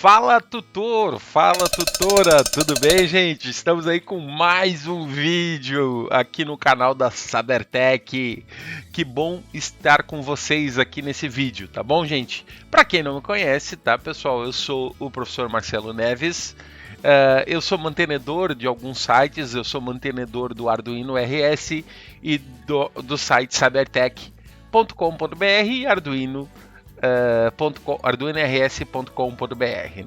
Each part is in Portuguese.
Fala tutor, fala tutora, tudo bem, gente? Estamos aí com mais um vídeo aqui no canal da Sabertec. Que bom estar com vocês aqui nesse vídeo, tá bom, gente? Para quem não me conhece, tá, pessoal? Eu sou o professor Marcelo Neves. Eu sou mantenedor de alguns sites, eu sou mantenedor do Arduino RS e do site sabertec.com.br e arduinors.com.br,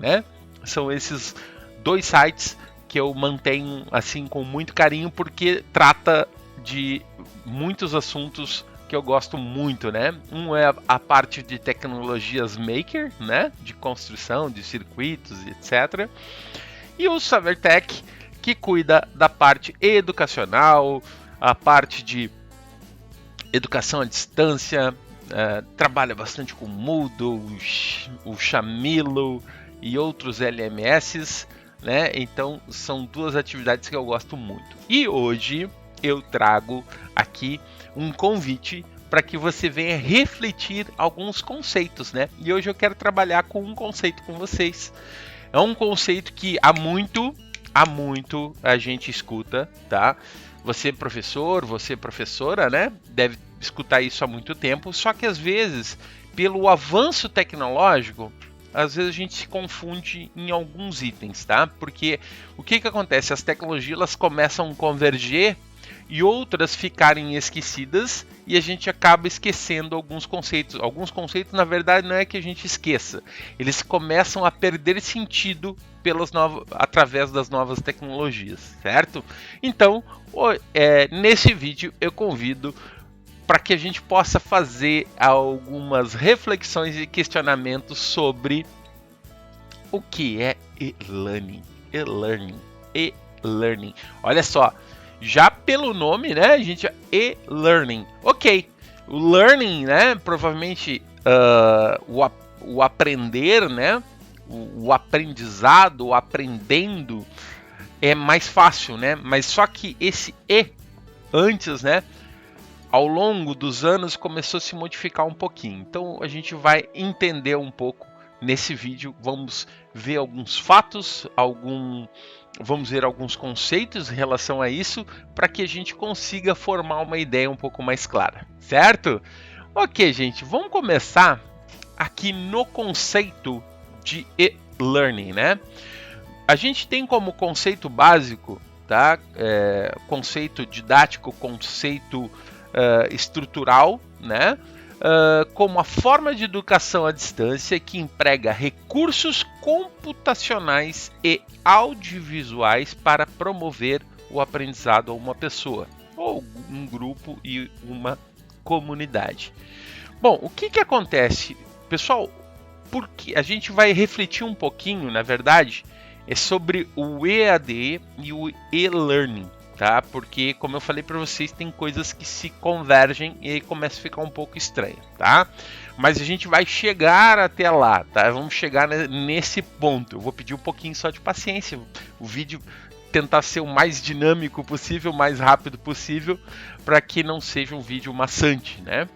né? São esses dois sites que eu mantenho assim com muito carinho porque trata de muitos assuntos que eu gosto muito, né? Um é a parte de tecnologias maker, né? De construção, de circuitos, etc. E o Sabertec, que cuida da parte educacional, a parte de educação à distância, trabalha bastante com Moodle, o Chamilo e outros LMS, né? Então são duas atividades que eu gosto muito. E hoje eu trago aqui um convite para que você venha refletir alguns conceitos, né? E hoje eu quero trabalhar com um conceito com vocês. É um conceito que há muito a gente escuta, tá? Você professor, você professora, né? Deve escutar isso há muito tempo, só que às vezes, pelo avanço tecnológico, às vezes a gente se confunde em alguns itens, tá? Porque o que acontece? As tecnologias elas começam a converger e outras ficarem esquecidas e a gente acaba esquecendo alguns conceitos. Alguns conceitos, na verdade, não é que a gente esqueça. Eles começam a perder sentido através das novas tecnologias, certo? Então, nesse vídeo eu convido para que a gente possa fazer algumas reflexões e questionamentos sobre o que é e-learning. E-learning. Olha só. Já pelo nome, né, a gente e-learning. Ok, o learning, né, provavelmente o aprender, né, o aprendizado, o aprendendo é mais fácil, né, mas só que esse e antes, né, ao longo dos anos começou a se modificar um pouquinho. Então a gente vai entender um pouco nesse vídeo, vamos ver alguns fatos, vamos ver alguns conceitos em relação a isso, para que a gente consiga formar uma ideia um pouco mais clara, certo? Ok, gente, vamos começar aqui no conceito de e-learning, né? A gente tem como conceito básico, tá? Conceito didático, conceito estrutural, né? Como a forma de educação à distância que emprega recursos computacionais e audiovisuais para promover o aprendizado a uma pessoa, ou um grupo e uma comunidade. Bom, o que acontece? Pessoal, porque a gente vai refletir um pouquinho, na verdade, sobre o EAD e o e-learning. Tá? Porque, como eu falei para vocês, tem coisas que se convergem e aí começa a ficar um pouco estranho, tá? Mas a gente vai chegar até lá, tá? Vamos chegar nesse ponto. Eu vou pedir um pouquinho só de paciência. O vídeo tentar ser o mais dinâmico possível, o mais rápido possível, para que não seja um vídeo maçante, né?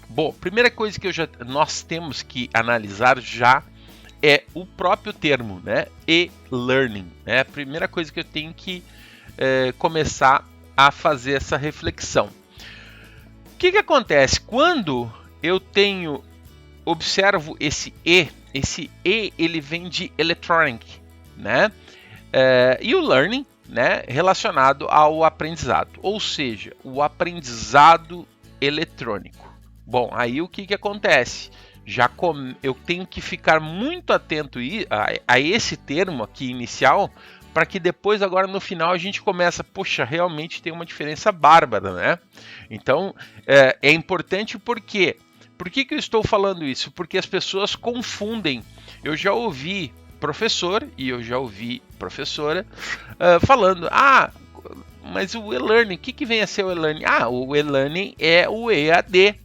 Bom, primeira coisa que nós temos que analisar já é o próprio termo, né? E-learning, né? A primeira coisa que eu tenho que começar a fazer essa reflexão. O que acontece quando eu observo esse E ele vem de electronic, né? E o learning, né, relacionado ao aprendizado, ou seja, o aprendizado eletrônico. Bom, aí o que acontece? Eu tenho que ficar muito atento a esse termo aqui inicial, para que depois, agora no final, a gente começa, poxa, realmente tem uma diferença bárbara, né? Então, é importante porque... Por que eu estou falando isso? Porque as pessoas confundem. Eu já ouvi professor e eu já ouvi professora falando, mas o e-learning, o que vem a ser o e-learning? O e-learning é o EAD.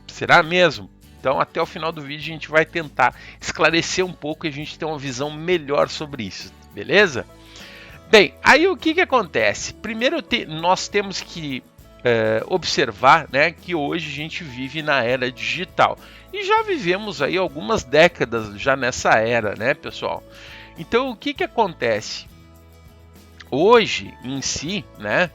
Será mesmo? Então, até o final do vídeo, a gente vai tentar esclarecer um pouco e a gente ter uma visão melhor sobre isso. Beleza? Bem, aí o que acontece? Primeiro nós temos que observar, né, que hoje a gente vive na era digital. E já vivemos aí algumas décadas já nessa era, né, pessoal? Então, o que acontece? Hoje, em si, né,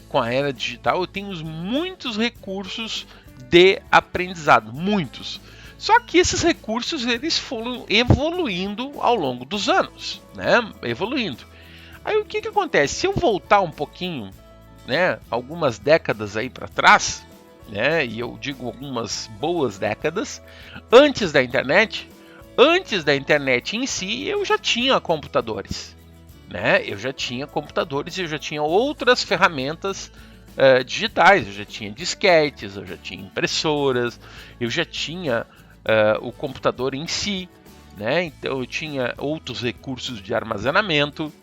com a era digital, temos muitos recursos de aprendizado, muitos. Só que esses recursos eles foram evoluindo ao longo dos anos, né? Evoluindo. Aí o que acontece? Se eu voltar um pouquinho, né, algumas décadas aí para trás, né, e eu digo algumas boas décadas, antes da internet em si, eu já tinha computadores, né? Eu já tinha computadores e eu já tinha outras ferramentas digitais, eu já tinha disquetes, eu já tinha impressoras, eu já tinha o computador em si, né? Então eu tinha outros recursos de armazenamento.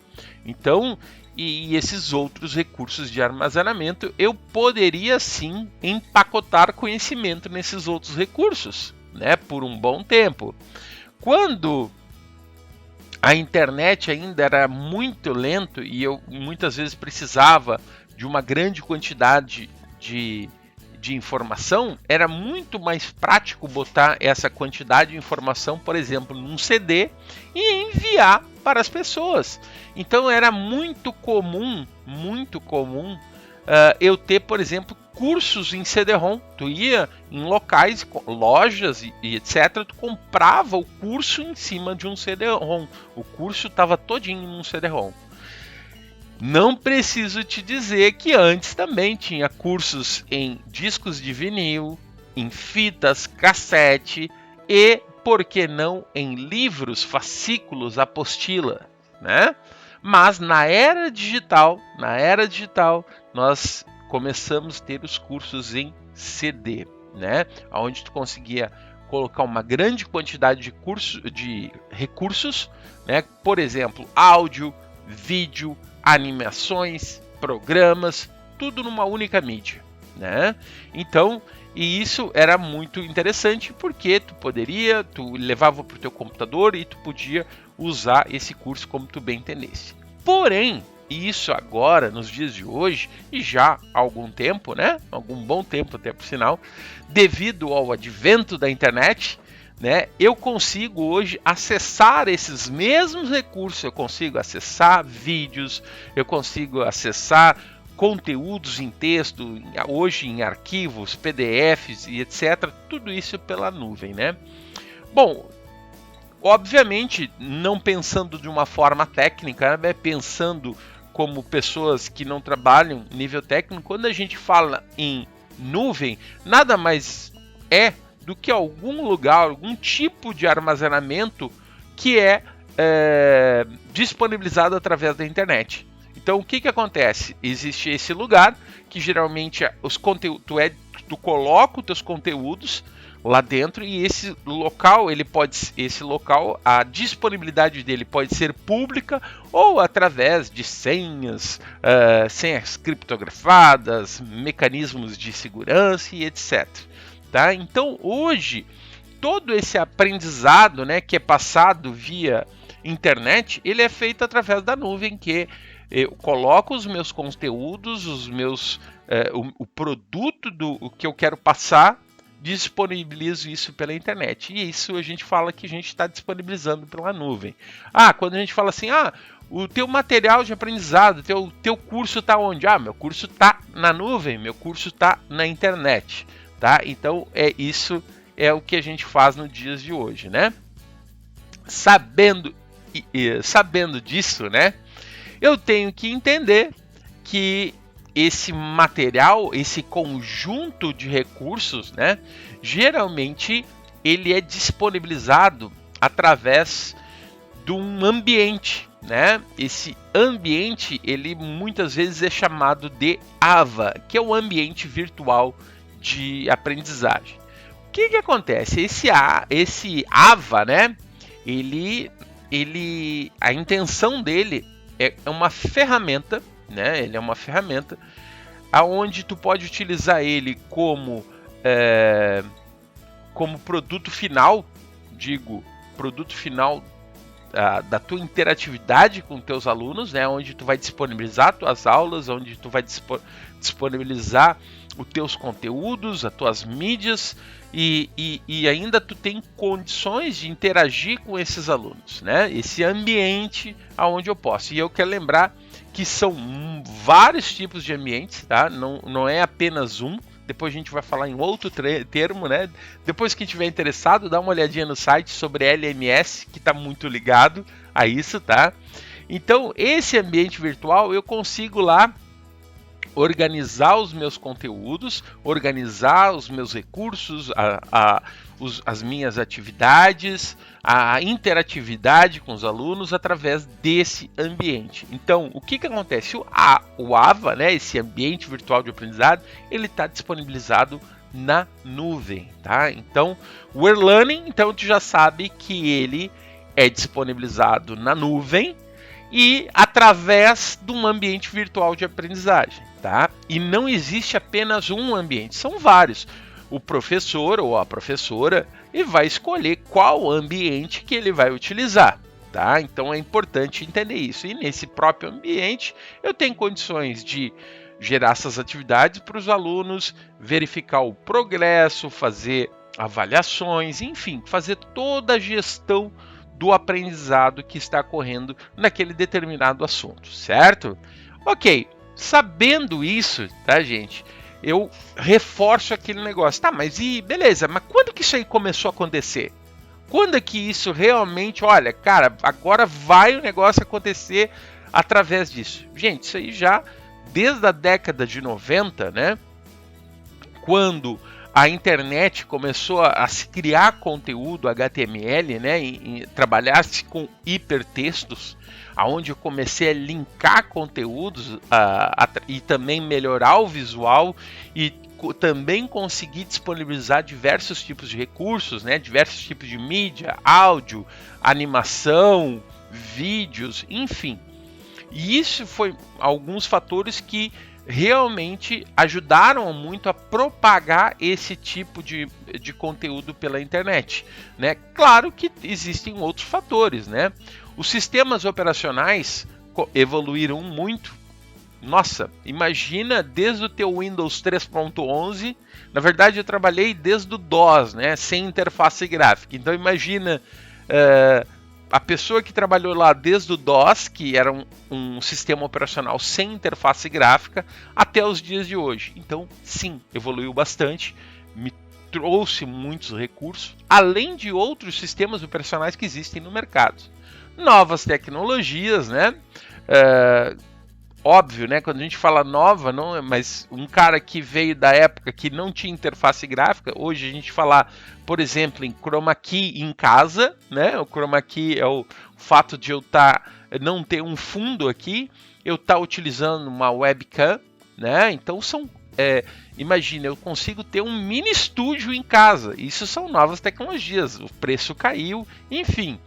Então, e esses outros recursos de armazenamento, eu poderia sim empacotar conhecimento nesses outros recursos, né? Por um bom tempo. Quando a internet ainda era muito lento e eu muitas vezes precisava de uma grande quantidade de informação, era muito mais prático botar essa quantidade de informação, por exemplo, num CD e enviar para as pessoas. Então era muito comum eu ter, por exemplo, cursos em CD-ROM. Tu ia em locais, lojas e etc. Tu comprava o curso em cima de um CD-ROM. O curso estava todinho num CD-ROM. Não preciso te dizer que antes também tinha cursos em discos de vinil, em fitas cassete e, por que não, em livros, fascículos, apostila, né? Mas na era digital, nós começamos a ter os cursos em CD, né? Onde tu conseguia colocar uma grande quantidade de recursos, né? Por exemplo, áudio, vídeo, animações, programas, tudo numa única mídia, né? Então, e isso era muito interessante porque tu levava para o teu computador e tu podia usar esse curso como tu bem entendesse. Porém, isso agora, nos dias de hoje, e já há algum tempo, né? Algum bom tempo até por sinal, devido ao advento da internet, né, eu consigo hoje acessar esses mesmos recursos, eu consigo acessar vídeos, eu consigo acessar conteúdos em texto, hoje em arquivos, PDFs e etc. Tudo isso pela nuvem, né? Bom, obviamente, não pensando de uma forma técnica, né, pensando como pessoas que não trabalham nível técnico, quando a gente fala em nuvem, nada mais é do que algum lugar, algum tipo de armazenamento que é disponibilizado através da internet. Então, o que acontece? Existe esse lugar que geralmente tu coloca os teus conteúdos lá dentro e esse local, a disponibilidade dele pode ser pública ou através de senhas criptografadas, mecanismos de segurança e etc. Tá? Então, hoje, todo esse aprendizado, né, que é passado via internet, ele é feito através da nuvem, que eu coloco os meus conteúdos, o produto o que eu quero passar, disponibilizo isso pela internet. E isso a gente fala que a gente está disponibilizando pela nuvem. Quando a gente fala assim, o teu material de aprendizado, teu curso está onde? Meu curso está na nuvem, meu curso está na internet. Tá? Então, isso é o que a gente faz nos dias de hoje, né? Sabendo disso, né? Eu tenho que entender que esse material, esse conjunto de recursos, né? Geralmente, ele é disponibilizado através de um ambiente, né? Esse ambiente, ele muitas vezes é chamado de AVA, que é o ambiente virtual de aprendizagem. O que acontece? Esse AVA, né? A intenção dele é uma ferramenta, né? Ele é uma ferramenta aonde tu pode utilizar ele como produto final, produto final da tua interatividade com teus alunos, né, onde tu vai disponibilizar tuas aulas, onde tu vai disponibilizar os teus conteúdos, as tuas mídias, e ainda tu tem condições de interagir com esses alunos, né? Esse ambiente aonde eu posso. E eu quero lembrar que são vários tipos de ambientes, tá? Não é apenas um. Depois a gente vai falar em outro termo, né? Depois que tiver interessado, dá uma olhadinha no site sobre LMS, que está muito ligado a isso, tá? Então, esse ambiente virtual eu consigo lá organizar os meus conteúdos, organizar os meus recursos, as minhas atividades, a interatividade com os alunos através desse ambiente. Então, o que acontece? O AVA, né, esse ambiente virtual de aprendizado, ele está disponibilizado na nuvem, tá? Então, o eLearning, então tu já sabe que ele é disponibilizado na nuvem e através de um ambiente virtual de aprendizagem, tá? E não existe apenas um ambiente, são vários. O professor ou a professora vai escolher qual ambiente que ele vai utilizar, tá? Então é importante entender isso. E nesse próprio ambiente eu tenho condições de gerar essas atividades para os alunos, verificar o progresso, fazer avaliações, enfim, fazer toda a gestão do aprendizado que está ocorrendo naquele determinado assunto, certo? Ok, sabendo isso, tá, gente? Eu reforço aquele negócio. Tá, mas beleza, mas quando que isso aí começou a acontecer? Quando é que isso realmente, olha, cara, agora vai o negócio acontecer através disso? Gente, isso aí já desde a década de 90, né? Quando a internet começou a se criar conteúdo HTML, né, e trabalhar-se com hipertextos, aonde eu comecei a linkar conteúdos e também melhorar o visual e também conseguir disponibilizar diversos tipos de recursos, né, diversos tipos de mídia, áudio, animação, vídeos, enfim. E isso foi alguns fatores que realmente ajudaram muito a propagar esse tipo de conteúdo pela internet, né? Claro que existem outros fatores, né? Os sistemas operacionais evoluíram muito. Nossa, imagina desde o teu Windows 3.11, na verdade eu trabalhei desde o DOS, né? Sem interface gráfica. Então imagina a pessoa que trabalhou lá desde o DOS, que era um sistema operacional sem interface gráfica, até os dias de hoje. Então, sim, evoluiu bastante, me trouxe muitos recursos, além de outros sistemas operacionais que existem no mercado. Novas tecnologias, né? Óbvio, né? Quando a gente fala nova, não, mas um cara que veio da época que não tinha interface gráfica, hoje a gente fala, por exemplo, em Chroma Key em casa, né? O Chroma Key é o fato de eu não ter um fundo aqui, eu estar utilizando uma webcam, né? Então imagina, eu consigo ter um mini estúdio em casa. Isso são novas tecnologias, o preço caiu, enfim.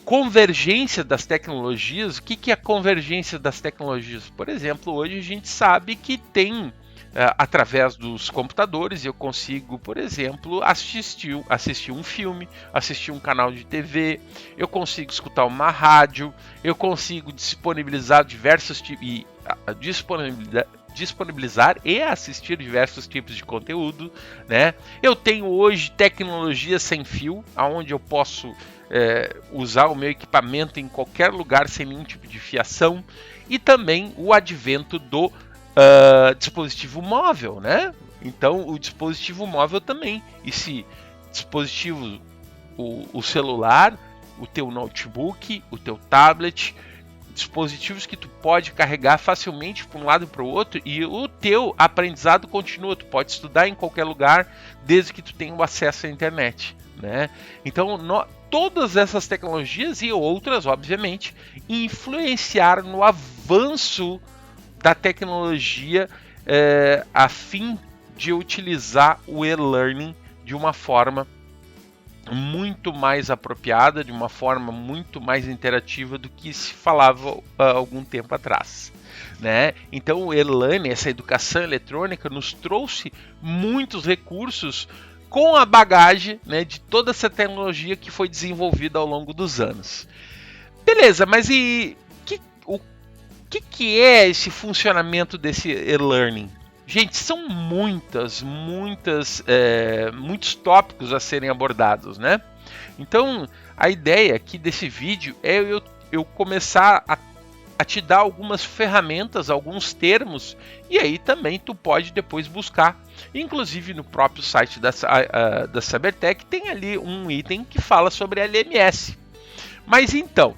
Convergência das tecnologias. O que é a convergência das tecnologias? Por exemplo, hoje a gente sabe que tem, através dos computadores, eu consigo, por exemplo, assistir um filme, assistir um canal de TV, eu consigo escutar uma rádio, eu consigo disponibilizar diversos tipos disponibilizar e assistir diversos tipos de conteúdo, né? Eu tenho hoje tecnologia sem fio, onde eu posso usar o meu equipamento em qualquer lugar sem nenhum tipo de fiação, e também o advento do dispositivo móvel, né? Então o dispositivo móvel também, esse dispositivo, o celular, o teu notebook, o teu tablet, dispositivos que tu pode carregar facilmente para um lado e para o outro, e o teu aprendizado continua, tu pode estudar em qualquer lugar desde que tu tenha o acesso à internet, né? Então todas essas tecnologias e outras, obviamente, influenciaram no avanço da tecnologia a fim de utilizar o e-learning de uma forma muito mais apropriada, de uma forma muito mais interativa do que se falava há algum tempo atrás, né? Então o e-learning, essa educação eletrônica, nos trouxe muitos recursos com a bagagem, né, de toda essa tecnologia que foi desenvolvida ao longo dos anos. Beleza, mas o que é esse funcionamento desse e-learning? Gente, são muitos tópicos a serem abordados, né? Então, a ideia aqui desse vídeo é eu começar a te dar algumas ferramentas, alguns termos, e aí também tu pode depois buscar. Inclusive no próprio site da Cybertech tem ali um item que fala sobre LMS. Mas então,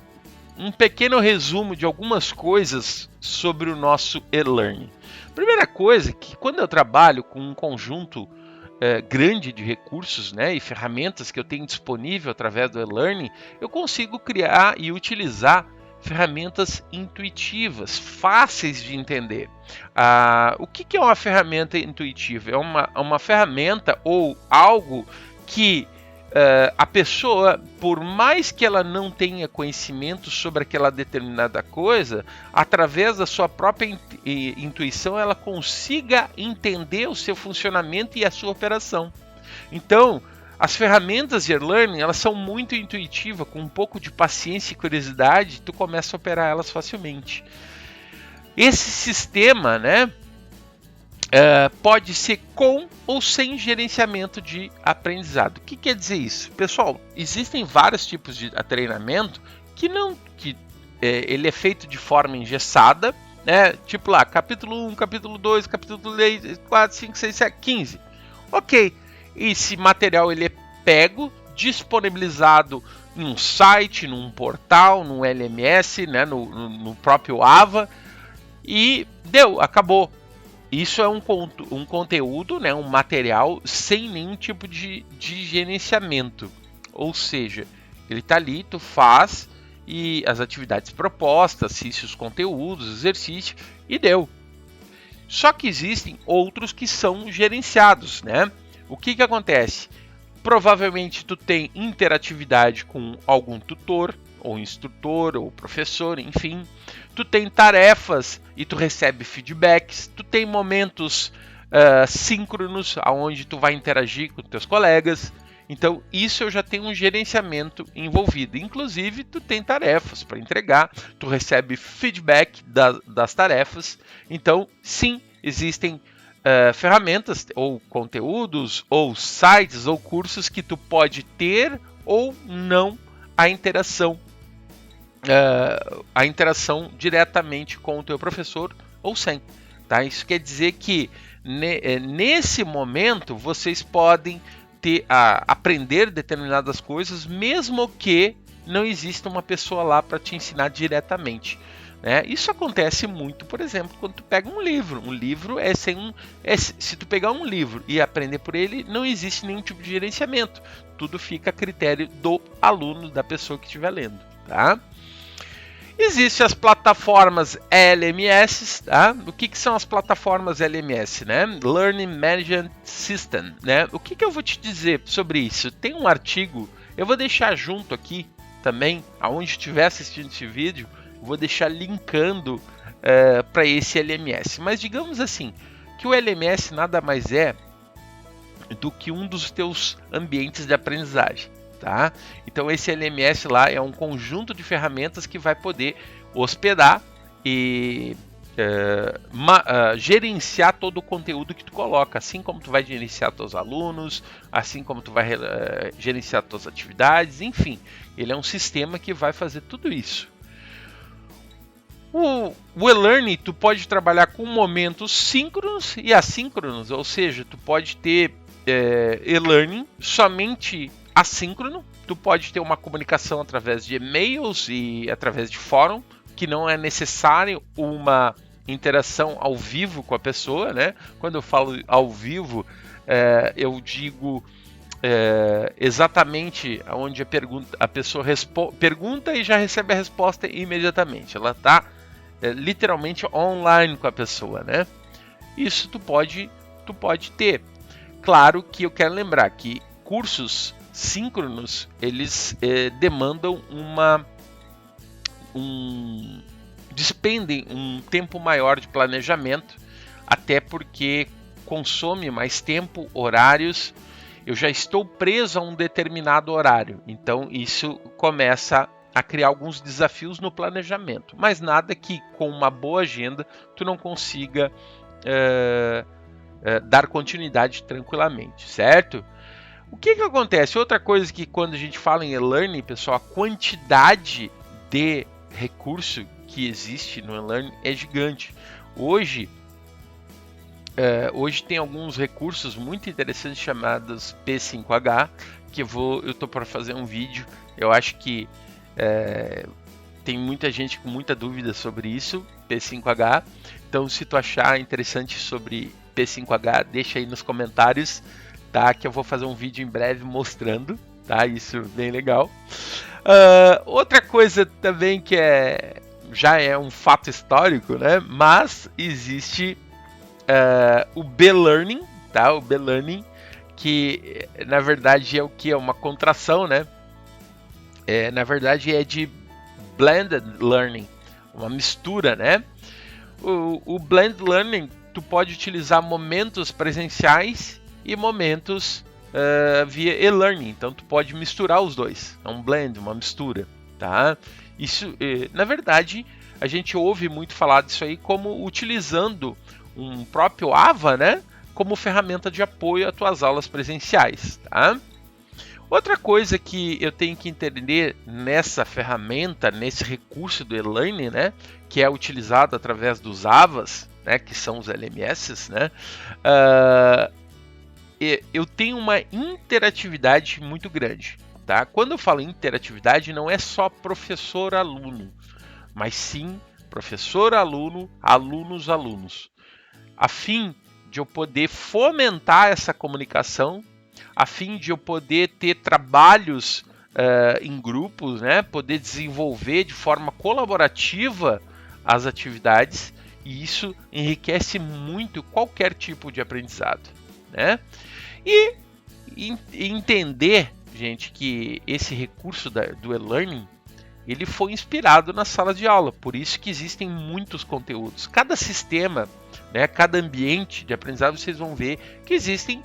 um pequeno resumo de algumas coisas sobre o nosso e-learning. Primeira coisa, que quando eu trabalho com um conjunto grande de recursos, né, e ferramentas que eu tenho disponível através do e-learning, eu consigo criar e utilizar ferramentas intuitivas, fáceis de entender. O que é uma ferramenta intuitiva? É uma ferramenta ou algo que a pessoa, por mais que ela não tenha conhecimento sobre aquela determinada coisa, através da sua própria intuição, ela consiga entender o seu funcionamento e a sua operação. Então, as ferramentas de e-learning, elas são muito intuitivas, com um pouco de paciência e curiosidade, tu começa a operar elas facilmente. Esse sistema, né, pode ser com ou sem gerenciamento de aprendizado. O que quer dizer isso? Pessoal, existem vários tipos de treinamento que ele é feito de forma engessada, né? Tipo lá, capítulo 1, capítulo 2, capítulo 3, 4, 5, 6, 7, 15. Ok, esse material ele é pego, disponibilizado em um site, num portal, num LMS, né? no próprio AVA, e deu, acabou. Isso é um conteúdo, né, um material sem nenhum tipo de gerenciamento. Ou seja, ele está ali, tu faz e as atividades propostas, assiste os conteúdos, exercício e deu. Só que existem outros que são gerenciados, né? O que acontece? Provavelmente tu tem interatividade com algum tutor, ou instrutor, ou professor, enfim. Tu tem tarefas e tu recebe feedbacks. Tu tem momentos síncronos, onde tu vai interagir com teus colegas. Então, isso eu já tenho um gerenciamento envolvido. Inclusive, tu tem tarefas para entregar, tu recebe feedback das tarefas. Então, sim, existem ferramentas, ou conteúdos, ou sites, ou cursos que tu pode ter ou não a interação diretamente com o teu professor ou sem. Tá? Isso quer dizer que nesse momento vocês podem aprender determinadas coisas, mesmo que não exista uma pessoa lá para te ensinar diretamente. Né? Isso acontece muito, por exemplo, quando tu pega um livro. Um livro se tu pegar um livro e aprender por ele, não existe nenhum tipo de gerenciamento. Tudo fica a critério do aluno, da pessoa que estiver lendo. Tá? Existem as plataformas LMS, tá? O que são as plataformas LMS, né? Learning Management System, né? O que eu vou te dizer sobre isso? Tem um artigo, eu vou deixar junto aqui também, aonde estiver assistindo esse vídeo, vou deixar linkando para esse LMS. Mas digamos assim, que o LMS nada mais é do que um dos teus ambientes de aprendizagem. Tá? Então esse LMS lá é um conjunto de ferramentas que vai poder hospedar e gerenciar todo o conteúdo que tu coloca, assim como tu vai gerenciar teus alunos, assim como tu vai gerenciar tuas atividades, enfim, ele é um sistema que vai fazer tudo isso. O e-learning tu pode trabalhar com momentos síncronos e assíncronos, ou seja, tu pode ter e-learning somente assíncrono, tu pode ter uma comunicação através de e-mails e através de fórum, que não é necessário uma interação ao vivo com a pessoa, né? Quando eu falo ao vivo, eu digo exatamente onde a pessoa pergunta e já recebe a resposta imediatamente. Ela está literalmente online com a pessoa, né? Isso tu pode ter. Claro que eu quero lembrar que cursos síncronos, eles demandam despendem um tempo maior de planejamento, até porque consome mais tempo, horários. eu já estou preso a um determinado horário. Então isso começa a criar alguns desafios no planejamento, mas nada que com uma boa agenda tu não consiga dar continuidade tranquilamente, certo? O que acontece? Outra coisa que quando a gente fala em e-learning, pessoal, a quantidade de recurso que existe no e-learning é gigante. Hoje tem alguns recursos muito interessantes chamados P5H, que eu estou para fazer um vídeo. Eu acho que tem muita gente com muita dúvida sobre isso, P5H. Então, se tu achar interessante sobre P5H, deixa aí nos comentários, tá? Que eu vou fazer um vídeo em breve mostrando, tá? Isso é bem legal. Outra coisa também que já é um fato histórico, né? Mas existe o B-Learning, tá? O B-Learning, que na verdade é o que? É uma contração, né? Na verdade é de Blended Learning, uma mistura, né? O Blended Learning, tu pode utilizar momentos presenciais e momentos via e-learning, então tu pode misturar os dois, é um blend, uma mistura, tá? Isso, na verdade, a gente ouve muito falar disso aí como utilizando um próprio AVA, né, como ferramenta de apoio às tuas aulas presenciais, tá? Outra coisa que eu tenho que entender nessa ferramenta, nesse recurso do e-learning, né, que é utilizado através dos AVAs, né, que são os LMS, né, eu tenho uma interatividade muito grande, tá? Quando eu falo interatividade, não é só professor-aluno, mas sim professor-aluno, alunos-alunos, a fim de eu poder fomentar essa comunicação, a fim de eu poder ter trabalhos em grupos, né? Poder desenvolver de forma colaborativa as atividades, e isso enriquece muito qualquer tipo de aprendizado, né? E entender, gente, que esse recurso do e-learning, ele foi inspirado na sala de aula, por isso que existem muitos conteúdos. Cada sistema, né, cada ambiente de aprendizado, vocês vão ver que existem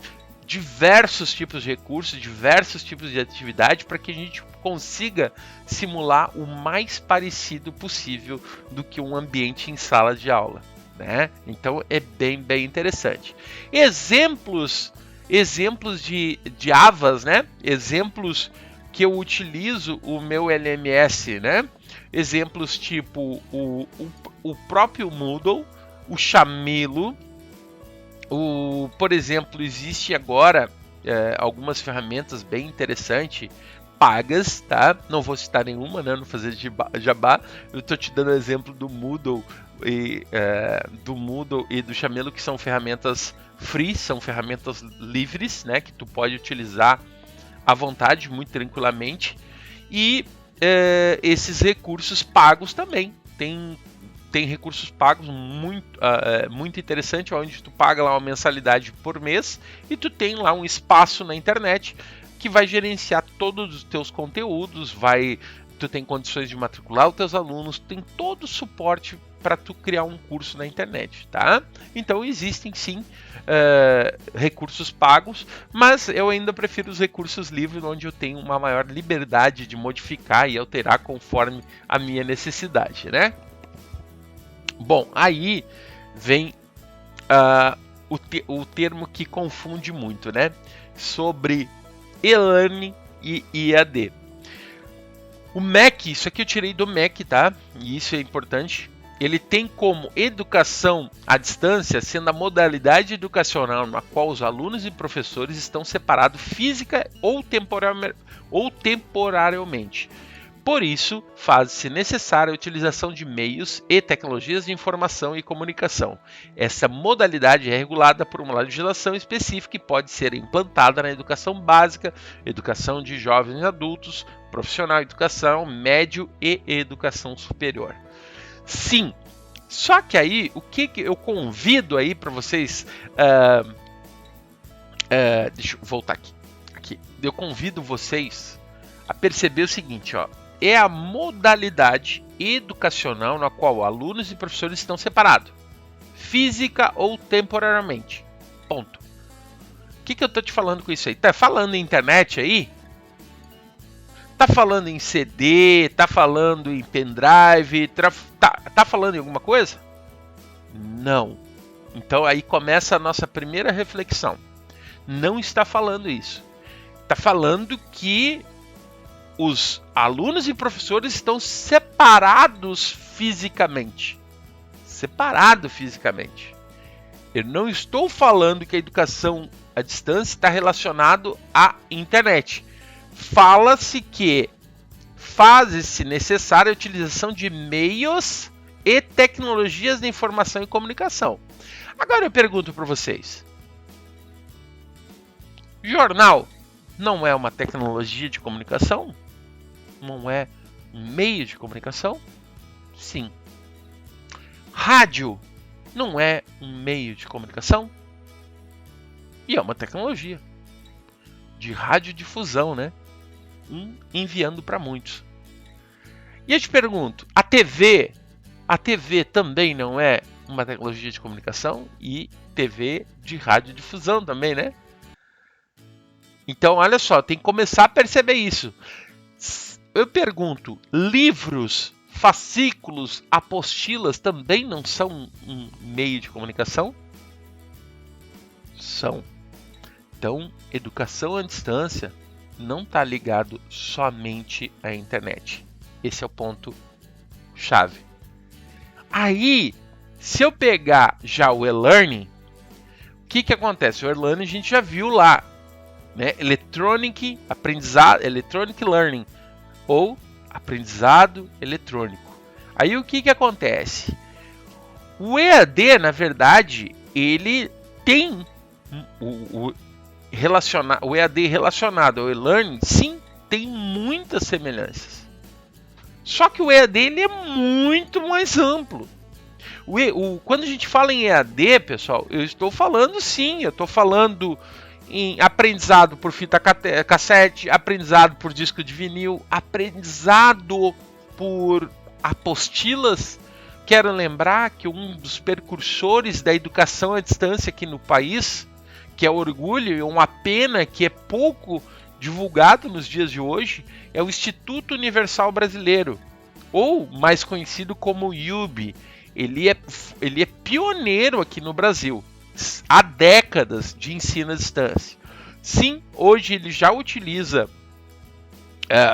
diversos tipos de recursos, diversos tipos de atividade para que a gente consiga simular o mais parecido possível do que um ambiente em sala de aula, né? Então é bem interessante. Exemplos de AVAs, né? Exemplos que eu utilizo o meu LMS, né? Exemplos tipo o próprio Moodle, o Chamilo, por exemplo, existe agora algumas ferramentas bem interessantes, pagas, tá? Não vou citar nenhuma, né? Não fazer jabá. Eu estou te dando exemplo do Moodle e do Chamilo, que são ferramentas free, são ferramentas livres, né? Que tu pode utilizar à vontade, muito tranquilamente. E esses recursos pagos também. Tem recursos pagos muito interessante, onde tu paga lá uma mensalidade por mês e tu tem lá um espaço na internet que vai gerenciar todos os teus conteúdos, tu tem condições de matricular os teus alunos, tem todo o suporte para tu criar um curso na internet, tá? Então existem sim recursos pagos, mas eu ainda prefiro os recursos livres, onde eu tenho uma maior liberdade de modificar e alterar conforme a minha necessidade, né? Bom, aí vem o termo que confunde muito, né? Sobre e-learning e EAD. O MEC, isso aqui eu tirei do MEC, tá? E isso é importante. Ele tem como educação à distância, sendo a modalidade educacional na qual os alunos e professores estão separados física ou temporariamente. Por isso, faz-se necessária a utilização de meios e tecnologias de informação e comunicação. Essa modalidade é regulada por uma legislação específica e pode ser implantada na educação básica, educação de jovens e adultos, profissional, educação médio e educação superior. Sim, só que aí, o que eu convido aí para vocês... deixa eu voltar aqui. Eu convido vocês a perceber o seguinte, ó. É a modalidade educacional na qual alunos e professores estão separados, física ou temporariamente. Ponto. que eu tô te falando com isso aí? Tá falando em internet aí? Tá falando em CD? Tá falando em pendrive? Tá falando em alguma coisa? Não. Então aí começa a nossa primeira reflexão. Não está falando isso. Está falando que os alunos e professores estão separados fisicamente. Separado fisicamente. Eu não estou falando que a educação à distância está relacionado à internet. Fala-se que faz-se necessária a utilização de meios e tecnologias de informação e comunicação. Agora eu pergunto para vocês. Jornal não é uma tecnologia de comunicação? Não é um meio de comunicação? Sim. Rádio não é um meio de comunicação? E é uma tecnologia de radiodifusão, né? Enviando para muitos. E eu te pergunto, a TV também não é uma tecnologia de comunicação? E TV de radiodifusão também, né? Então, olha só, tem que começar a perceber isso. Eu pergunto, livros, fascículos, apostilas também não são um meio de comunicação? São. Então, educação à distância não está ligado somente à internet. Esse é o ponto chave. Aí, se eu pegar já o e-learning, o que acontece? O e-learning a gente já viu lá, né? Electronic Learning ou aprendizado eletrônico. Aí o que acontece? O EAD, na verdade, ele tem o EAD relacionado ao e-learning, sim, tem muitas semelhanças. Só que o EAD ele é muito mais amplo. Quando a gente fala em EAD, pessoal, eu estou falando em aprendizado por fita cassete, aprendizado por disco de vinil, aprendizado por apostilas. Quero lembrar que um dos precursores da educação à distância aqui no país, que é orgulho e uma pena que é pouco divulgado nos dias de hoje, é o Instituto Universal Brasileiro, ou mais conhecido como IUB. Ele é pioneiro aqui no Brasil. Há décadas de ensino à distância. Sim, hoje ele já utiliza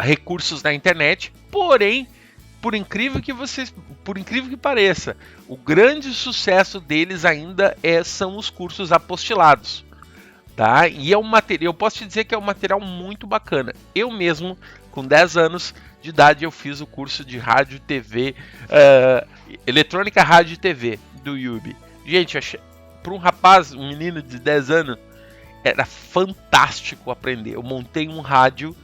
recursos na internet, porém, por incrível que pareça, o grande sucesso deles ainda são os cursos apostilados. Tá? E eu posso te dizer que é um material muito bacana. Eu mesmo, com 10 anos de idade, eu fiz o curso de rádio e TV, eletrônica, rádio e TV do IUB. Gente, para um menino de 10 anos, era fantástico aprender. Eu montei um rádio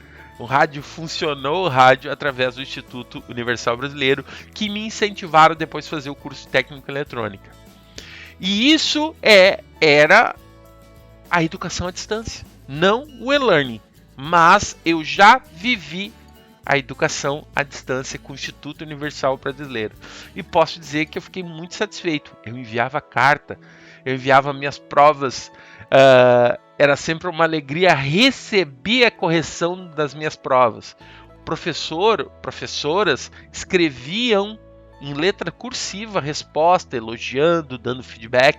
funcionou através do Instituto Universal Brasileiro, que me incentivaram depois a fazer o curso técnico em eletrônica. E isso era a educação à distância, não o e-learning, mas eu já vivi a educação à distância com o Instituto Universal Brasileiro. E posso dizer que eu fiquei muito satisfeito. Eu enviava carta, eu enviava minhas provas, era sempre uma alegria receber a correção das minhas provas. Professoras escreviam em letra cursiva a resposta, elogiando, dando feedback.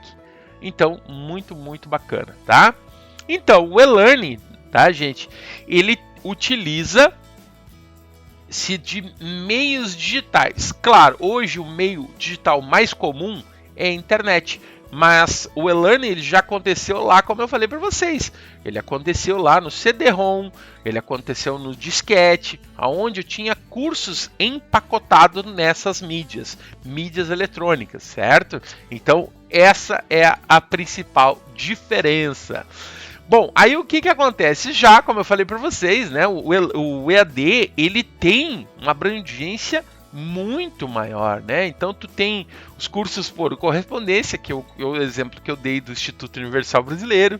Então, muito, muito bacana, tá? Então, o e-learning, tá, gente? Ele utiliza-se de meios digitais. Claro, hoje o meio digital mais comum é a internet. Mas o e-learning ele já aconteceu lá, como eu falei para vocês. Ele aconteceu lá no CD-ROM, ele aconteceu no disquete, onde eu tinha cursos empacotados nessas mídias eletrônicas, certo? Então, essa é a principal diferença. Bom, aí o que acontece? Já, como eu falei para vocês, né, o EAD ele tem uma abrangência muito maior, né? Então tu tem os cursos por correspondência, que é o exemplo que eu dei do Instituto Universal Brasileiro,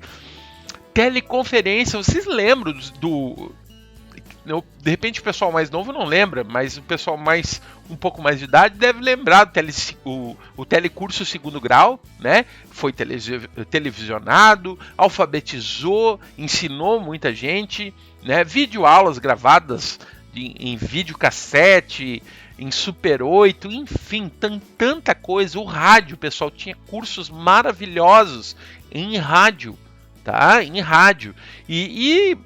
teleconferência. Vocês lembram de repente o pessoal mais novo não lembra, mas o pessoal mais um pouco mais de idade deve lembrar o telecurso segundo grau, né? Foi televisionado, alfabetizou, ensinou muita gente, né? Videoaulas gravadas em videocassete, em Super 8, enfim, tanta coisa. O rádio, pessoal, tinha cursos maravilhosos em rádio, tá? Em rádio. E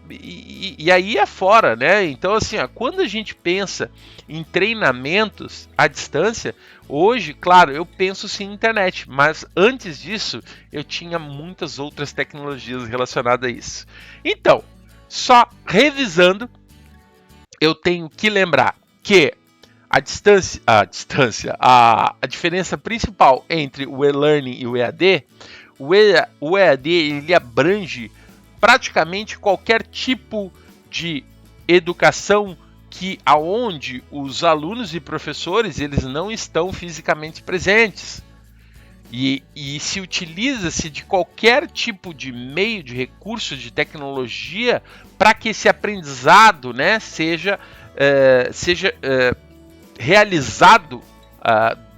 aí é fora, né? Então, assim, ó, quando a gente pensa em treinamentos à distância, hoje, claro, eu penso sim em internet, mas antes disso, eu tinha muitas outras tecnologias relacionadas a isso. Então, só revisando, eu tenho que lembrar que a diferença principal entre o e-learning e o EAD, o EAD ele abrange praticamente qualquer tipo de educação que aonde os alunos e professores eles não estão fisicamente presentes. E se utiliza-se de qualquer tipo de meio, de recurso, de tecnologia para que esse aprendizado, né, seja realizado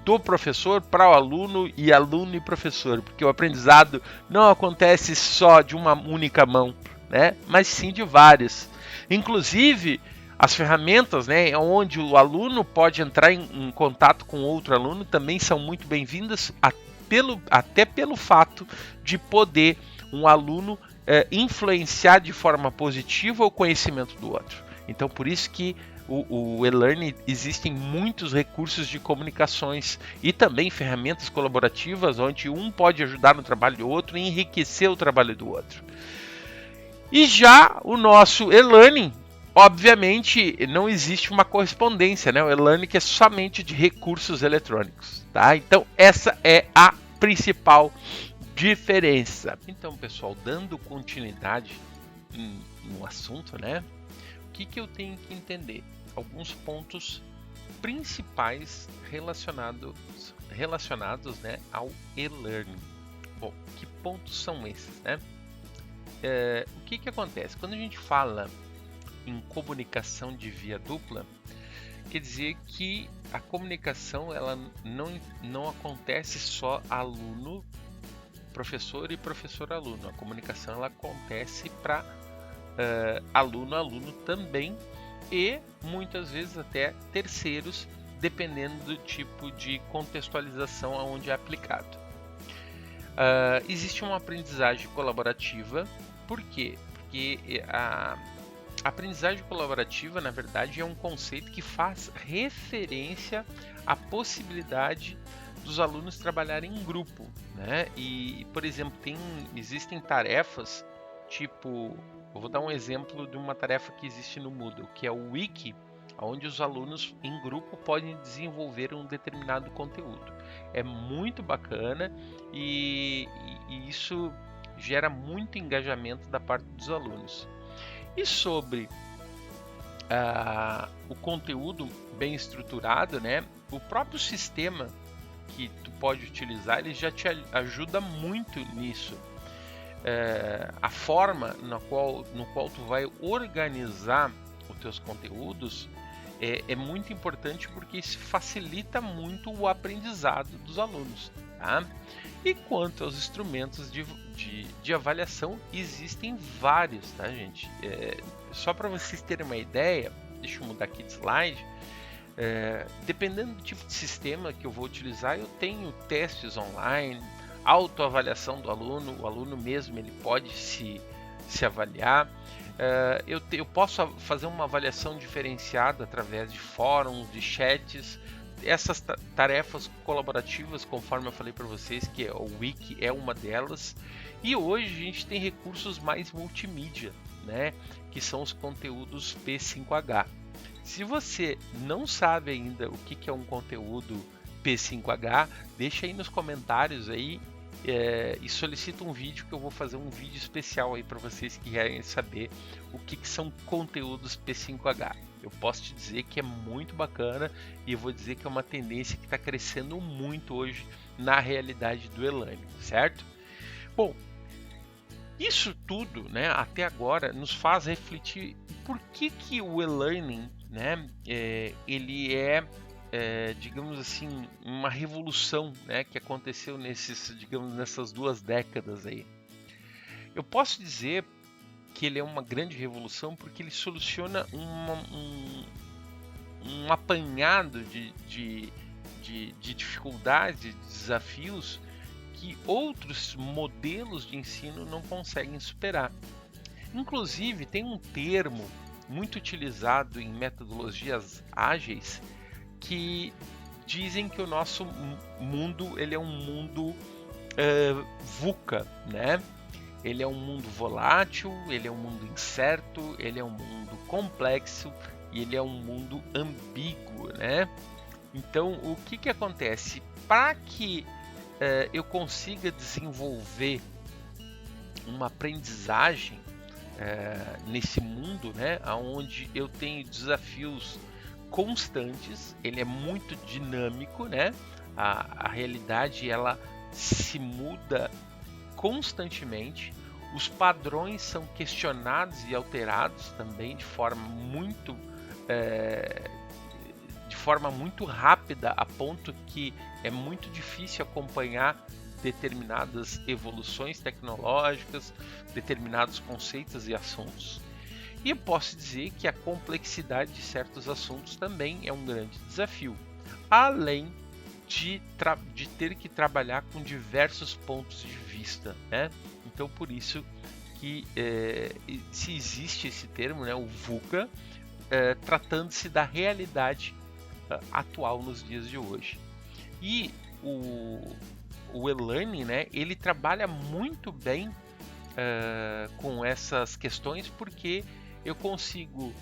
do professor para o aluno e professor, porque o aprendizado não acontece só de uma única mão, né, mas sim de várias. Inclusive, as ferramentas, né, onde o aluno pode entrar em contato com outro aluno também são muito bem-vindas, até pelo fato de poder um aluno influenciar de forma positiva o conhecimento do outro. Então, por isso que o e-learning existem muitos recursos de comunicações e também ferramentas colaborativas onde um pode ajudar no trabalho do outro e enriquecer o trabalho do outro. E já o nosso e-learning, obviamente, não existe uma correspondência, né? O e-learning é somente de recursos eletrônicos, tá? Então, essa é a principal diferença. Então, pessoal, dando continuidade no assunto, né? O que eu tenho que entender? Alguns pontos principais relacionados, né, ao e-learning. Bom, que pontos são esses, né? O que acontece? Quando a gente fala em comunicação de via dupla, quer dizer que a comunicação ela não acontece só aluno-professor e professor-aluno. A comunicação ela acontece para aluno-aluno também e muitas vezes até terceiros, dependendo do tipo de contextualização aonde é aplicado. Existe uma aprendizagem colaborativa. Por quê? Porque a aprendizagem colaborativa, na verdade, é um conceito que faz referência à possibilidade dos alunos trabalharem em grupo, né? E, por exemplo, existem tarefas, tipo, eu vou dar um exemplo de uma tarefa que existe no Moodle, que é o Wiki, onde os alunos em grupo podem desenvolver um determinado conteúdo. É muito bacana e isso gera muito engajamento da parte dos alunos. E sobre o conteúdo bem estruturado, né? O próprio sistema que tu pode utilizar, ele já te ajuda muito nisso. A forma no qual tu vai organizar os teus conteúdos é muito importante porque isso facilita muito o aprendizado dos alunos, tá? E quanto aos instrumentos de avaliação, existem vários, tá, gente? Só para vocês terem uma ideia, deixa eu mudar aqui de slide. Dependendo do tipo de sistema que eu vou utilizar, eu tenho testes online, autoavaliação do aluno, o aluno mesmo ele pode se avaliar. Eu posso fazer uma avaliação diferenciada através de fóruns, de chats. Essas tarefas colaborativas, conforme eu falei para vocês, que o Wiki é uma delas. E hoje a gente tem recursos mais multimídia, né? Que são os conteúdos P5H. Se você não sabe ainda o que é um conteúdo P5H, deixa aí nos comentários aí e solicita um vídeo que eu vou fazer um vídeo especial aí para vocês que querem saber o que são conteúdos P5H. Eu posso te dizer que é muito bacana e eu vou dizer que é uma tendência que está crescendo muito hoje na realidade do e-learning, certo? Bom, isso tudo, né, até agora nos faz refletir por que o e-learning, né, ele é digamos assim, uma revolução, né, que aconteceu nessas 2 décadas aí. Eu posso dizer que ele é uma grande revolução porque ele soluciona um apanhado de dificuldades, de desafios que outros modelos de ensino não conseguem superar. Inclusive, tem um termo muito utilizado em metodologias ágeis que dizem que o nosso mundo ele é um mundo VUCA, né? Ele é um mundo volátil, ele é um mundo incerto, ele é um mundo complexo e ele é um mundo ambíguo, né? Então, o que acontece? Para que eu consiga desenvolver uma aprendizagem nesse mundo, né, onde eu tenho desafios constantes, ele é muito dinâmico, né? A realidade ela se muda constantemente, os padrões são questionados e alterados também de forma muito rápida, a ponto que é muito difícil acompanhar determinadas evoluções tecnológicas, determinados conceitos e assuntos. E eu posso dizer que a complexidade de certos assuntos também é um grande desafio, além de ter que trabalhar com diversos pontos de vista, né? Então, por isso que se existe esse termo, né, o VUCA, tratando-se da realidade atual nos dias de hoje. E o e-learning, né, ele trabalha muito bem com essas questões porque eu consigo,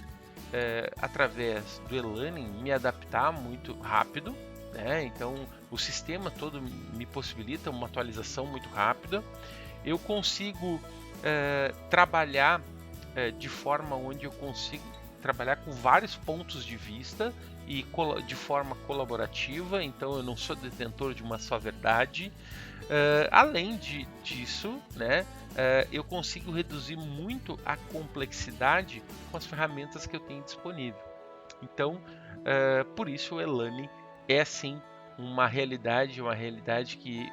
através do e-learning, me adaptar muito rápido, né? Então, o sistema todo me possibilita uma atualização muito rápida. Eu consigo trabalhar de forma onde eu consigo trabalhar com vários pontos de vista e de forma colaborativa, então eu não sou detentor de uma só verdade. Além disso, né, eu consigo reduzir muito a complexidade com as ferramentas que eu tenho disponível. Então, por isso o e-learning é sim uma realidade que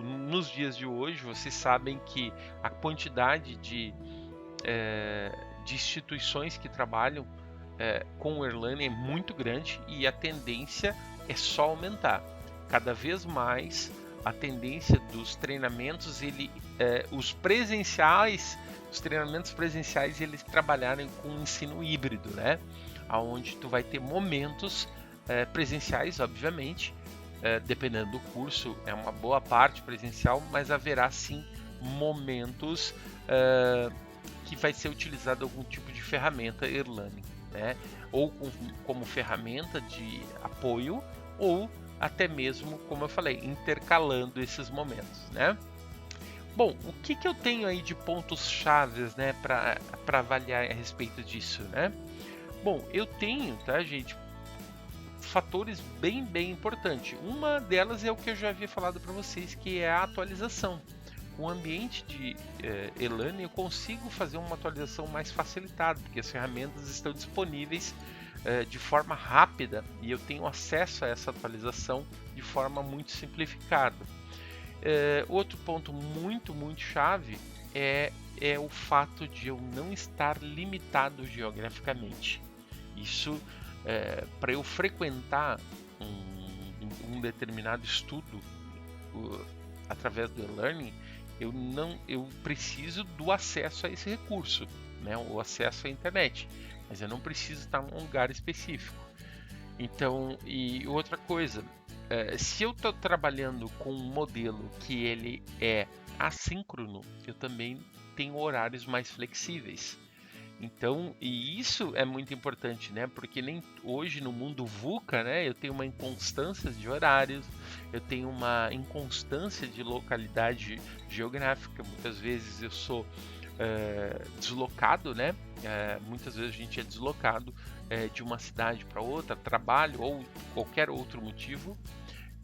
nos dias de hoje vocês sabem que a quantidade de instituições que trabalham com o e-learning é muito grande e a tendência é só aumentar. Cada vez mais a tendência dos treinamentos, os treinamentos presenciais, eles trabalharem com ensino híbrido, né? Onde tu vai ter momentos presenciais, obviamente, dependendo do curso, é uma boa parte presencial, mas haverá sim momentos que vai ser utilizado algum tipo de ferramenta e-learning, né? Ou como ferramenta de apoio, ou até mesmo, como eu falei, intercalando esses momentos, né? Bom, o que eu tenho aí de pontos chaves, né, para avaliar a respeito disso, né? Bom, eu tenho, tá, gente, fatores bem importantes. Uma delas é o que eu já havia falado para vocês, que é a atualização. Com o ambiente de e-learning, eu consigo fazer uma atualização mais facilitada, porque as ferramentas estão disponíveis de forma rápida e eu tenho acesso a essa atualização de forma muito simplificada. Outro ponto muito chave é o fato de eu não estar limitado geograficamente. Isso, para eu frequentar um determinado estudo através do e-learning, eu preciso do acesso a esse recurso, né? O acesso à internet, mas eu não preciso estar num lugar específico. Então, e outra coisa, se eu estou trabalhando com um modelo que ele é assíncrono, eu também tenho horários mais flexíveis. Então, e isso é muito importante, né? Porque nem hoje no mundo VUCA, né, eu tenho uma inconstância de horários, eu tenho uma inconstância de localidade geográfica. Muitas vezes eu sou deslocado, né? Muitas vezes a gente é deslocado de uma cidade para outra, trabalho ou qualquer outro motivo.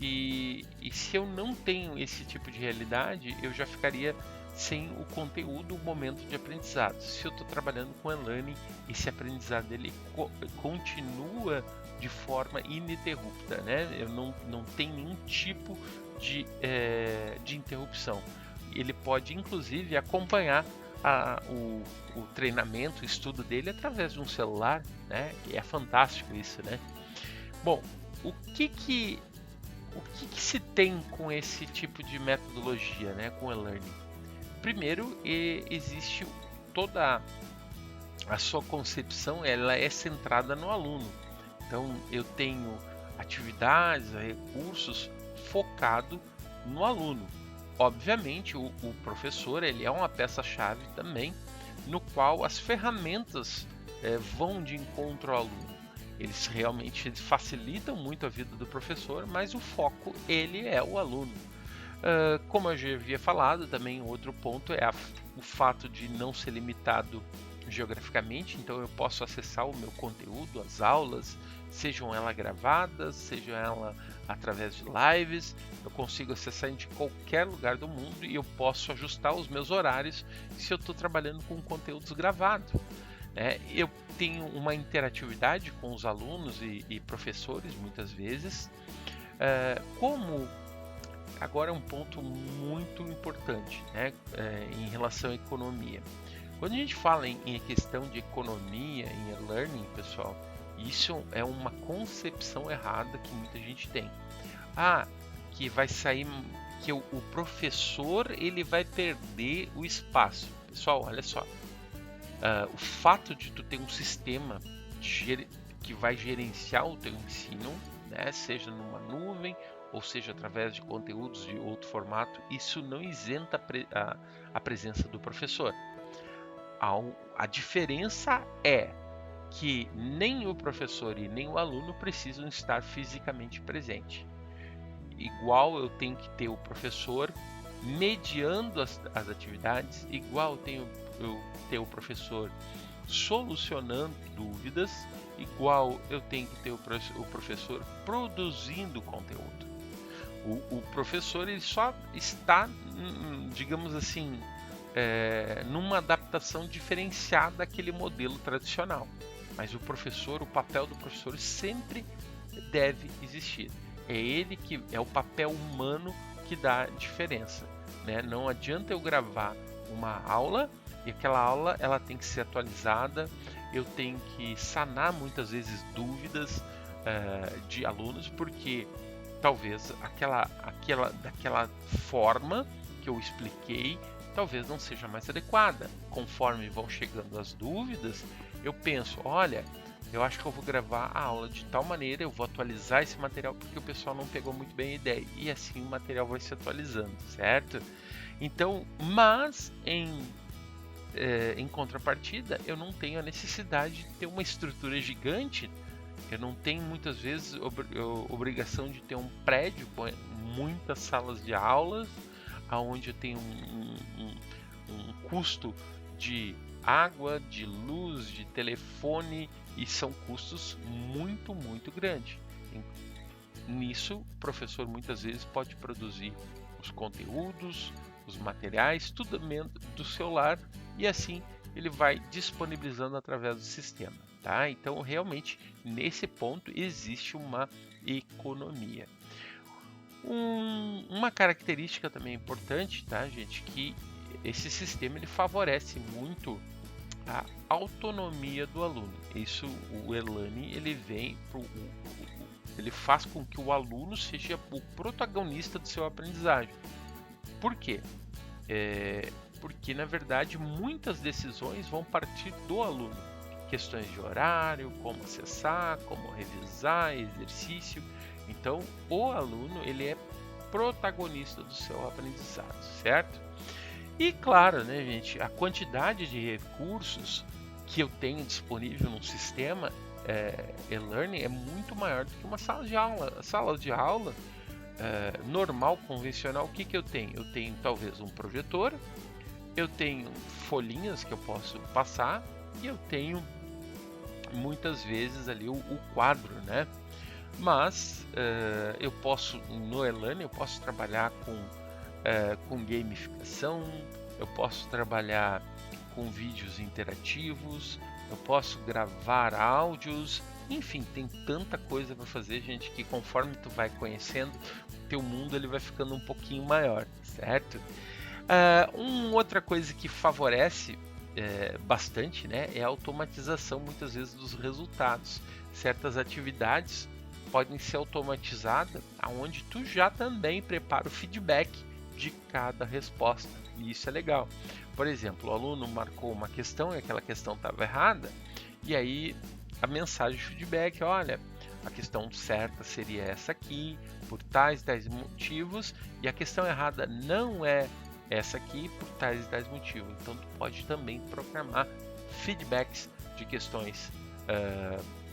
E se eu não tenho esse tipo de realidade, eu já ficaria sem o conteúdo, o momento de aprendizado. Se eu estou trabalhando com e-learning, esse aprendizado ele continua de forma ininterrupta, né? Eu não tenho nenhum tipo de interrupção. Ele pode, inclusive, acompanhar o treinamento, o estudo dele através de um celular, né? E é fantástico isso, né? Bom, o que se tem com esse tipo de metodologia, né? Com e-learning? Primeiro, existe toda a sua concepção, ela é centrada no aluno. Então, eu tenho atividades, recursos focado no aluno. Obviamente, o professor ele é uma peça-chave também, no qual as ferramentas vão de encontro ao aluno. Eles realmente facilitam muito a vida do professor, mas o foco ele é o aluno. Como eu já havia falado, também outro ponto é o fato de não ser limitado geograficamente, então eu posso acessar o meu conteúdo, as aulas, sejam elas gravadas, sejam elas através de lives, eu consigo acessar de qualquer lugar do mundo e eu posso ajustar os meus horários se eu estou trabalhando com conteúdos gravados. Eu tenho uma interatividade com os alunos e professores muitas vezes, como agora é um ponto muito importante, né, em relação à economia. Quando a gente fala em questão de economia, em e-learning, pessoal, isso é uma concepção errada que muita gente tem. Que vai sair, que o professor ele vai perder o espaço. Pessoal, olha só, o fato de tu ter um sistema que vai gerenciar o teu ensino, né, seja numa nuvem ou seja através de conteúdos de outro formato, isso não isenta a presença do professor. A diferença é que nem o professor e nem o aluno precisam estar fisicamente presente. Igual eu tenho que ter o professor mediando as atividades, igual eu ter o professor solucionando dúvidas, igual eu tenho que ter o professor produzindo conteúdo. O professor ele só está, digamos assim, numa adaptação diferenciada daquele modelo tradicional. Mas o papel do professor sempre deve existir. É ele que é o papel humano que dá a diferença, né? Não adianta eu gravar uma aula e aquela aula ela tem que ser atualizada, eu tenho que sanar muitas vezes dúvidas de alunos, porque talvez daquela forma que eu expliquei talvez não seja mais adequada. Conforme vão chegando as dúvidas, eu penso, olha, eu acho que eu vou gravar a aula de tal maneira, eu vou atualizar esse material porque o pessoal não pegou muito bem a ideia. E assim o material vai se atualizando, certo? Então, mas em contrapartida, eu não tenho a necessidade de ter uma estrutura gigante. Eu não tenho muitas vezes obrigação de ter um prédio com muitas salas de aulas, onde eu tenho um custo de água, de luz, de telefone, e são custos muito, muito grandes. Nisso, o professor muitas vezes pode produzir os conteúdos, os materiais, tudo dentro do celular, e assim ele vai disponibilizando através do sistema. Tá? Então, realmente, nesse ponto existe uma economia. Uma característica também importante, tá, gente, que esse sistema ele favorece muito a autonomia do aluno. Isso, o e-learning, ele faz com que o aluno seja o protagonista do seu aprendizagem. Por quê? Porque, na verdade, muitas decisões vão partir do aluno. Questões de horário, como acessar, como revisar, exercício. Então, o aluno ele é protagonista do seu aprendizado, certo? E claro, né, gente, a quantidade de recursos que eu tenho disponível no sistema e-learning é muito maior do que uma sala de aula. A sala de aula normal, convencional, o que eu tenho? Eu tenho talvez um projetor, eu tenho folhinhas que eu posso passar e eu tenho muitas vezes ali o quadro, né? mas eu posso, no e-learning, eu posso trabalhar com gamificação, eu posso trabalhar com vídeos interativos, eu posso gravar áudios, enfim, tem tanta coisa para fazer, gente, que conforme tu vai conhecendo, teu mundo ele vai ficando um pouquinho maior, certo? Outra coisa que favorece bastante, né, é a automatização muitas vezes dos resultados. Certas atividades podem ser automatizadas, aonde tu já também prepara o feedback de cada resposta. E isso é legal. Por exemplo, o aluno marcou uma questão e aquela questão estava errada, e aí a mensagem de feedback, olha, a questão certa seria essa aqui, por tais motivos, e a questão errada não é essa aqui, por tais motivos. Então, tu pode também programar feedbacks de questões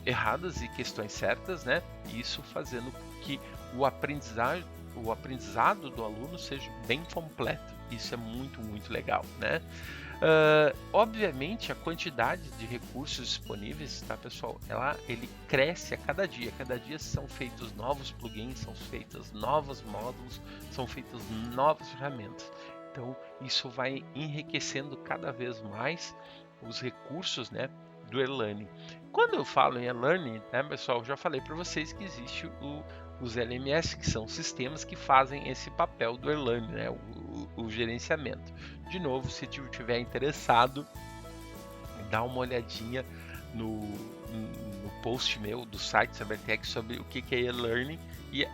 erradas e questões certas, né? Isso fazendo com que o aprendizado do aluno seja bem completo. Isso é muito, muito legal, né? Obviamente, a quantidade de recursos disponíveis, tá, pessoal? Ele cresce a cada dia. Cada dia são feitos novos plugins, são feitos novos módulos, são feitas novas ferramentas. Então, isso vai enriquecendo cada vez mais os recursos, né, do e-learning. Quando eu falo em e-learning, né, pessoal, eu já falei para vocês que existe os LMS, que são sistemas que fazem esse papel do e-learning, né, o gerenciamento. De novo, se estiver interessado, dá uma olhadinha no post meu do site Cybertech sobre o que é e-learning e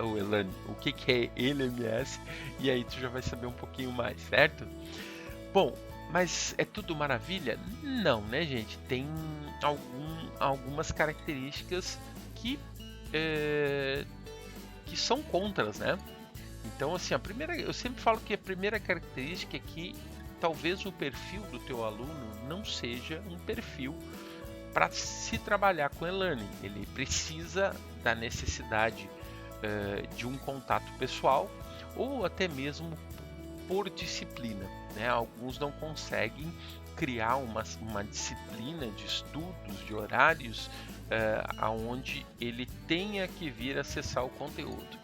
o que é LMS, e aí tu já vai saber um pouquinho mais, certo? Bom, mas é tudo maravilha? Não, né, gente? Tem algumas características que são contras, né? Então, assim, eu sempre falo que a primeira característica é que talvez o perfil do teu aluno não seja um perfil para se trabalhar com e-learning. Ele precisa da necessidade de um contato pessoal ou até mesmo por disciplina, né? Alguns não conseguem criar uma disciplina de estudos, de horários, aonde ele tenha que vir acessar o conteúdo.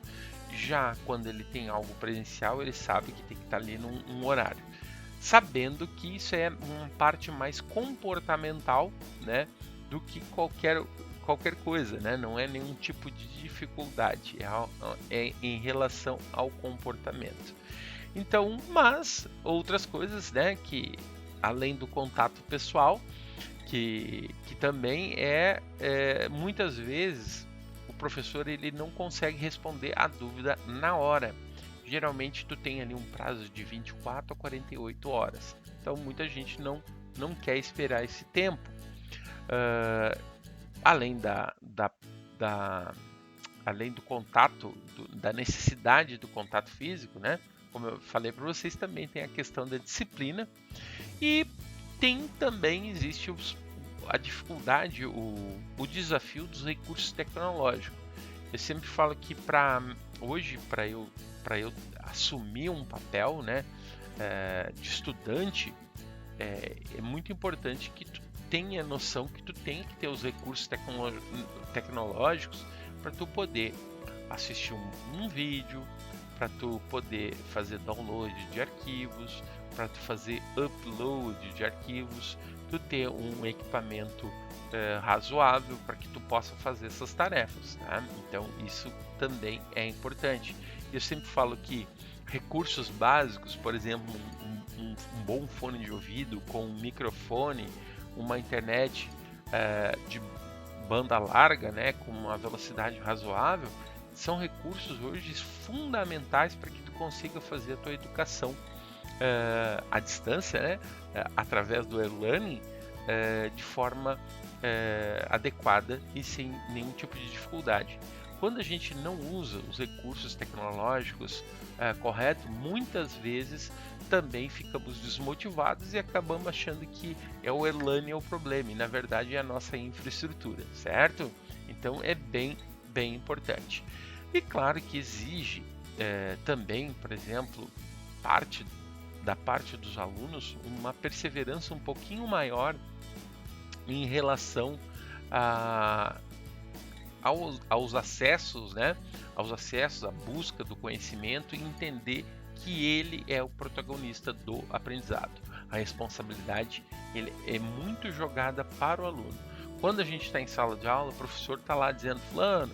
Já quando ele tem algo presencial, ele sabe que tem que estar ali num horário, sabendo que isso é uma parte mais comportamental, né, do que qualquer coisa, né? Não é nenhum tipo de dificuldade, é em relação ao comportamento. Então, mas outras coisas, né, que além do contato pessoal, que também muitas vezes o professor ele não consegue responder a dúvida na hora. Geralmente tu tem ali um prazo de 24 a 48 horas. Então muita gente não quer esperar esse tempo. Além além do contato, da necessidade do contato físico, né? Como eu falei para vocês, também tem a questão da disciplina e existe a dificuldade, o desafio dos recursos tecnológicos. Eu sempre falo que para eu assumir um papel, né, de estudante, é muito importante que tu tenha noção que tu tem que ter os recursos tecnológicos para tu poder assistir um vídeo, para tu poder fazer download de arquivos, para tu fazer upload de arquivos, tu ter um equipamento razoável para que tu possa fazer essas tarefas, tá? Então isso também é importante. Eu sempre falo que recursos básicos, por exemplo, um bom fone de ouvido com um microfone, uma internet de banda larga, né, com uma velocidade razoável, são recursos hoje fundamentais para que tu consiga fazer a tua educação à distância, né, através do e-learning, de forma adequada e sem nenhum tipo de dificuldade. Quando a gente não usa os recursos tecnológicos corretos, muitas vezes também ficamos desmotivados e acabamos achando que é o e-learning o problema, e na verdade é a nossa infraestrutura, certo? Então é bem importante. E claro que exige também, por exemplo, da parte dos alunos, uma perseverança um pouquinho maior em relação aos acessos, né? Aos acessos, à busca do conhecimento e entender que ele é o protagonista do aprendizado. A responsabilidade ele é muito jogada para o aluno. Quando a gente está em sala de aula, o professor está lá dizendo: fulano,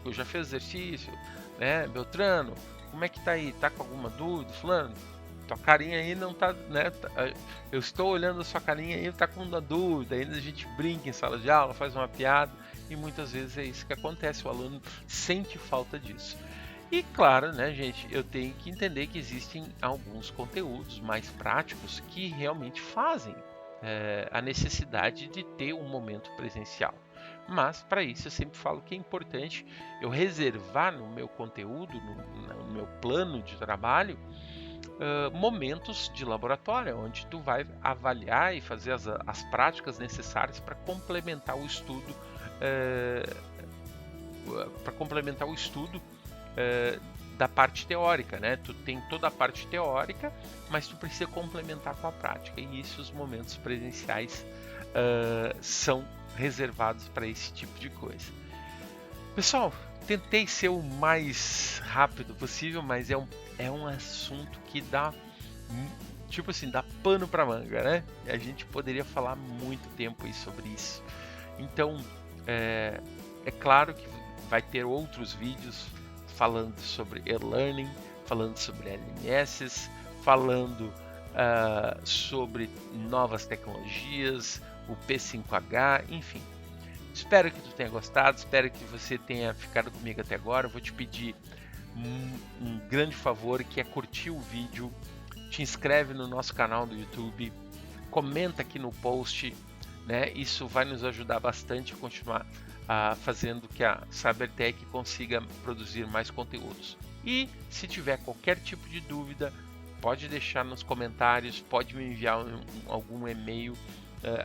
eu já fiz exercício, né? Beltrano, como é que tá aí? Tá com alguma dúvida? Fulano, tua carinha aí não tá, né? Eu estou olhando a sua carinha aí, tá com uma dúvida. Ainda a gente brinca em sala de aula, faz uma piada e muitas vezes é isso que acontece. O aluno sente falta disso. E claro, né, gente, eu tenho que entender que existem alguns conteúdos mais práticos que realmente fazem a necessidade de ter um momento presencial. Mas para isso eu sempre falo que é importante eu reservar no meu conteúdo, no meu plano de trabalho, momentos de laboratório, onde tu vai avaliar e fazer as práticas necessárias para complementar o estudo, da parte teórica, né? Tu tem toda a parte teórica, mas tu precisa complementar com a prática. E isso, os momentos presenciais são reservados para esse tipo de coisa. Pessoal, tentei ser o mais rápido possível, mas é um assunto que dá, tipo assim, dá pano para manga, né? E a gente poderia falar muito tempo aí sobre isso. Então, é claro que vai ter outros vídeos falando sobre e-learning, falando sobre LMS, falando sobre novas tecnologias, o P5H, enfim. Espero que tu tenha gostado, espero que você tenha ficado comigo até agora. Eu vou te pedir um grande favor, que é curtir o vídeo, te inscreve no nosso canal do YouTube, comenta aqui no post, né? Isso vai nos ajudar bastante a continuar fazendo que a Cybertech consiga produzir mais conteúdos. E se tiver qualquer tipo de dúvida, pode deixar nos comentários, pode me enviar algum e-mail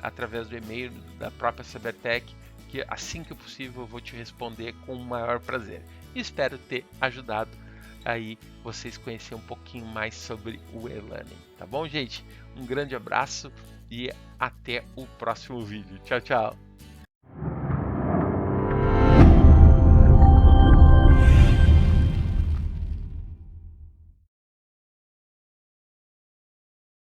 através do e-mail da própria Cybertech, que assim que possível eu vou te responder com o maior prazer. E espero ter ajudado aí vocês conhecer um pouquinho mais sobre o e-learning, tá bom, gente? Um grande abraço e até o próximo vídeo. Tchau, tchau!